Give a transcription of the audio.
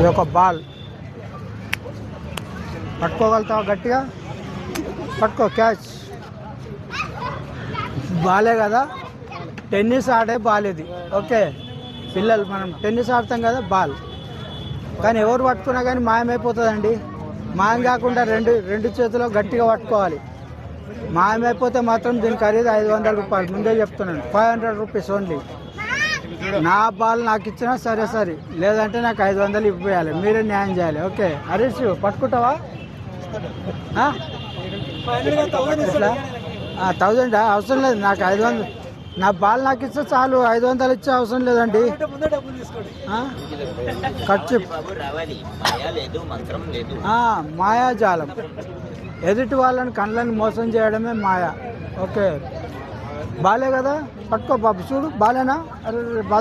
ఇది ఒక బాల్ పట్టుకోగలుగుతావా గట్టిగా పట్టుకో క్యాచ్ బాలే కదా టెన్నిస్ ఆడే బాల్ ఇది ఓకే పిల్లలు మనం టెన్నిస్ ఆడతాం కదా బాల్ కానీ ఎవరు పట్టుకున్నా కానీ మాయమైపోతుందండి మాయం కాకుండా రెండు చేతిలో గట్టిగా పట్టుకోవాలి మాయమైపోతే మాత్రం దీని ఖరీదు 500 రూపాయలు ముందే చెప్తున్నాను 500 రూపీస్ ఓన్లీ నా బాల్ నాకు ఇచ్చినా సరే సరే లేదంటే నాకు 500 ఇవ్వాలి మీరే న్యాయం చేయాలి ఓకే హరీష్ పట్టుకుంటావా 1000 అవసరం లేదు నాకు 500 నా బాల్ నాకు ఇస్తే చాలు 500 ఇచ్చే అవసరం లేదండి ఖర్చు మాయాజాలం ఎదుటి వాళ్ళని కళ్ళని మోసం చేయడమే మాయా ఓకే బాలే కదా పట్టుకో బాబు చూడు బాలేనా అరే బాల్